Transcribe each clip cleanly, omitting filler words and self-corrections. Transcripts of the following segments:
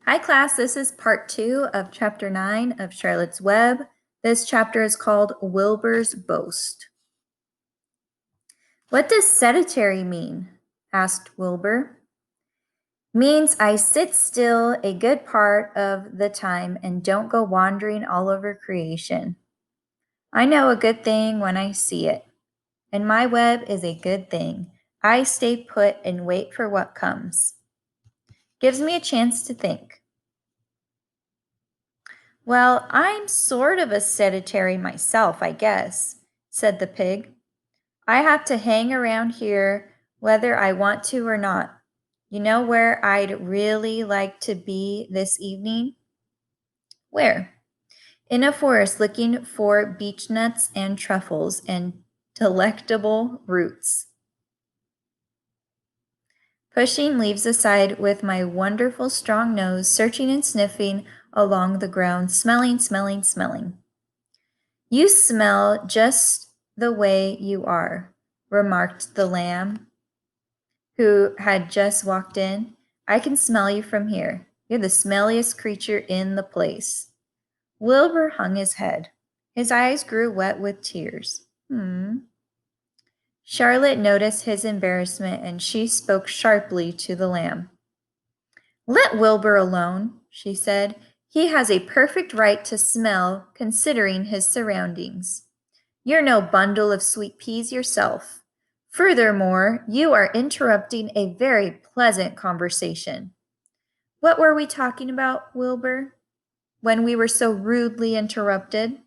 Hi class, this is part 2 of chapter 9 of Charlotte's Web. This chapter is called Wilbur's Boast. What does sedentary mean? Asked Wilbur. Means I sit still a good part of the time and don't go wandering all over creation. I know a good thing when I see it, and my web is a good thing. I stay put and wait for what comes. Gives me a chance to think. Well, I'm sort of a sedentary myself, I guess, said the pig. I have to hang around here whether I want to or not. You know where I'd really like to be this evening? Where? In a forest looking for beech nuts and truffles and delectable roots. Pushing leaves aside with my wonderful strong nose, searching and sniffing along the ground, smelling, smelling, smelling. You smell just the way you are, remarked the lamb, who had just walked in. I can smell you from here. You're the smelliest creature in the place. Wilbur hung his head. His eyes grew wet with tears. Charlotte noticed his embarrassment, and she spoke sharply to the lamb. Let Wilbur alone, she said. He has a perfect right to smell, considering his surroundings. You're no bundle of sweet peas yourself. Furthermore, you are interrupting a very pleasant conversation. What were we talking about, Wilbur, when we were so rudely interrupted?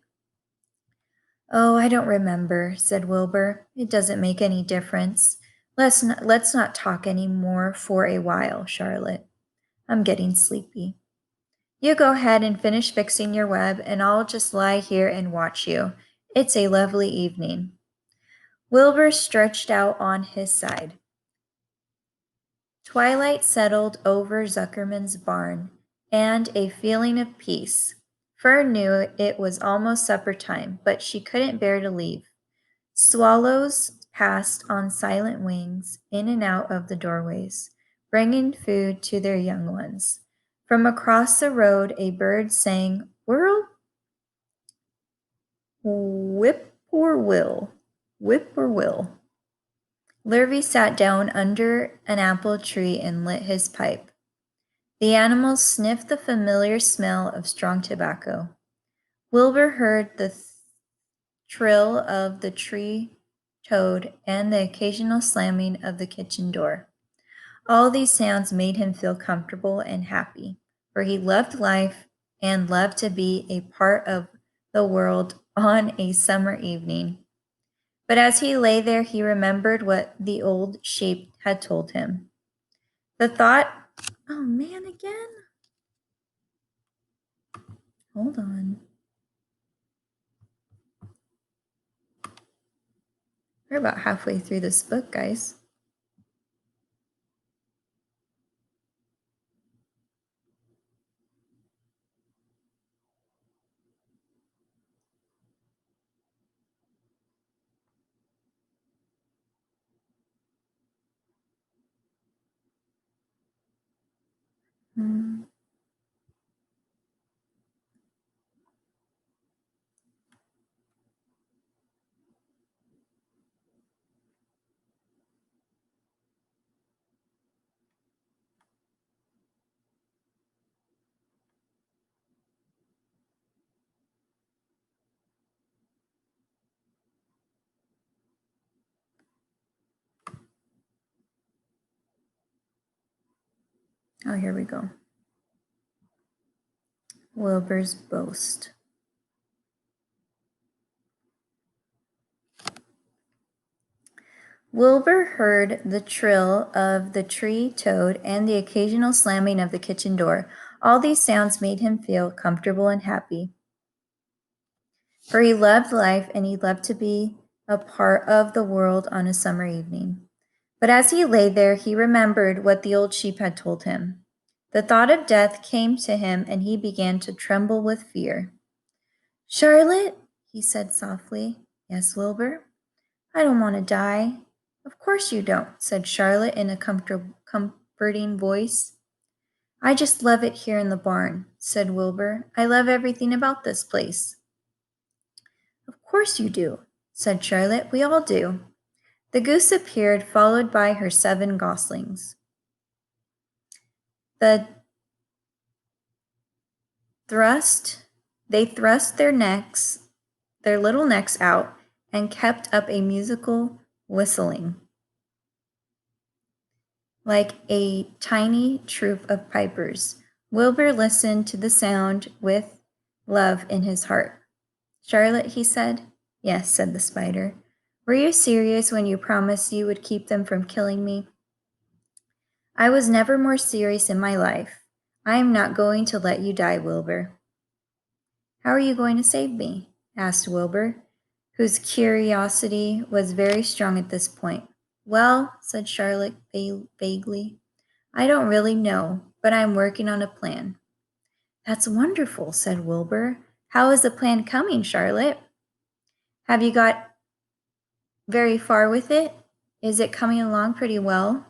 Oh, I don't remember, said Wilbur. It doesn't make any difference. Let's not talk any more for a while, Charlotte. I'm getting sleepy. You go ahead and finish fixing your web, and I'll just lie here and watch you. It's a lovely evening. Wilbur stretched out on his side. Twilight settled over Zuckerman's barn, and a feeling of peace. Fern knew it was almost supper time, but she couldn't bear to leave. Swallows passed on silent wings in and out of the doorways, bringing food to their young ones. From across the road, a bird sang, "Whirl, whip-poor-will, whip-poor-will." Lurvy sat down under an apple tree and lit his pipe. The animals sniffed the familiar smell of strong tobacco. Wilbur heard the trill of the tree toad and the occasional slamming of the kitchen door. All these sounds made him feel comfortable and happy, for he loved life and loved to be a part of the world on a summer evening. But as he lay there, he remembered what the old sheep had told him. The thought, oh man, again? Hold on. We're about halfway through this book, guys. Oh, here we go. Wilbur's boast. Wilbur heard the trill of the tree toad and the occasional slamming of the kitchen door. All these sounds made him feel comfortable and happy, for he loved life and he loved to be a part of the world on a summer evening. But as he lay there, he remembered what the old sheep had told him. The thought of death came to him, and he began to tremble with fear. Charlotte, he said softly. Yes, Wilbur? I don't want to die. Of course you don't, said Charlotte in a comforting voice. I just love it here in the barn, said Wilbur. I love everything about this place. Of course you do, said Charlotte. We all do. The goose appeared, followed by her 7 goslings. They thrust their little necks out, and kept up a musical whistling, like a tiny troop of pipers. Wilbur listened to the sound with love in his heart. Charlotte, he said. Yes, said the spider. Were you serious when you promised you would keep them from killing me? I was never more serious in my life. I am not going to let you die, Wilbur. How are you going to save me? Asked Wilbur, whose curiosity was very strong at this point. Well, said Charlotte vaguely, I don't really know, but I'm working on a plan. That's wonderful, said Wilbur. How is the plan coming, Charlotte? Have you got very far with it? Is it coming along pretty well?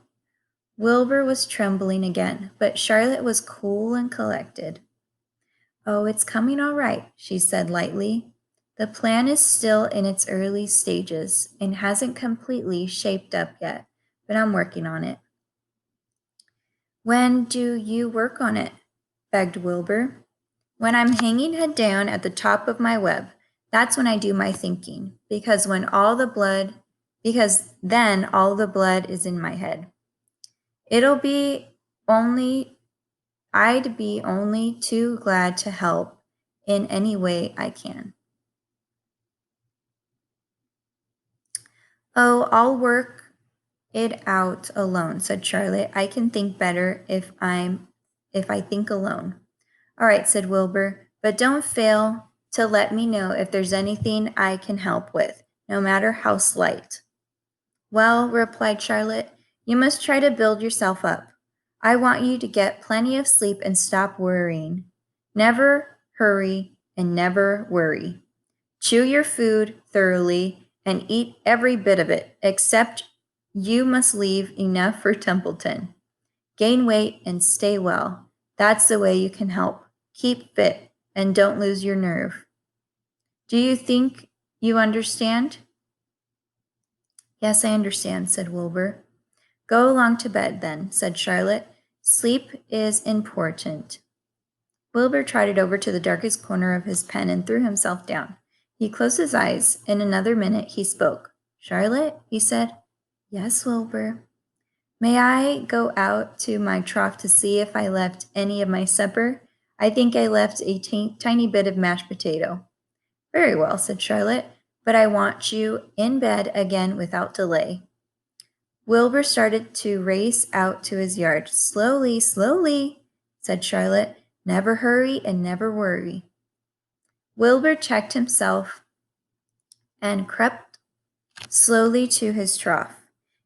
Wilbur was trembling again, but Charlotte was cool and collected. Oh, it's coming all right, she said lightly. The plan is still in its early stages and hasn't completely shaped up yet, but I'm working on it. When do you work on it? Begged Wilbur. When I'm hanging head down at the top of my web, that's when I do my thinking, because then all the blood is in my head. I'd be only too glad to help in any way I can. Oh, I'll work it out alone, said Charlotte. I can think better if I think alone. All right, said Wilbur, but don't fail to let me know if there's anything I can help with, no matter how slight. Well, replied Charlotte, you must try to build yourself up. I want you to get plenty of sleep and stop worrying. Never hurry and never worry. Chew your food thoroughly and eat every bit of it, except you must leave enough for Templeton. Gain weight and stay well. That's the way you can help. Keep fit and don't lose your nerve. Do you think you understand? Yes, I understand, said Wilbur. Go along to bed then, said Charlotte. Sleep is important. Wilbur trotted over to the darkest corner of his pen and threw himself down. He closed his eyes. In another minute, he spoke. Charlotte, he said. Yes, Wilbur. May I go out to my trough to see if I left any of my supper? I think I left a tiny bit of mashed potato. Very well, said Charlotte, but I want you in bed again without delay. Wilbur started to race out to his yard. Slowly, slowly, said Charlotte. Never hurry and never worry. Wilbur checked himself and crept slowly to his trough.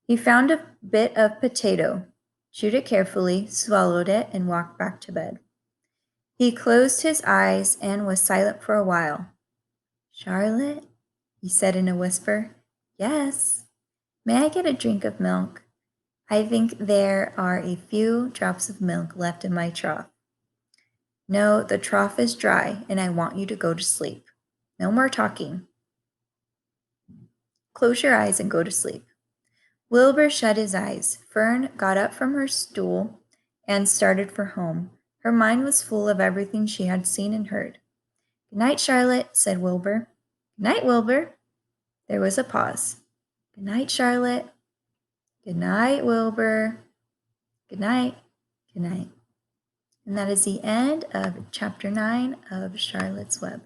He found a bit of potato, chewed it carefully, swallowed it, and walked back to bed. He closed his eyes and was silent for a while. Charlotte, he said in a whisper. Yes. May I get a drink of milk? I think there are a few drops of milk left in my trough. No, the trough is dry, and I want you to go to sleep. No more talking. Close your eyes and go to sleep. Wilbur shut his eyes. Fern got up from her stool and started for home. Her mind was full of everything she had seen and heard. Good night, Charlotte, said Wilbur. Good night, Wilbur. There was a pause. Good night, Charlotte. Good night, Wilbur. Good night. Good night. And that is the end of chapter 9 of Charlotte's Web.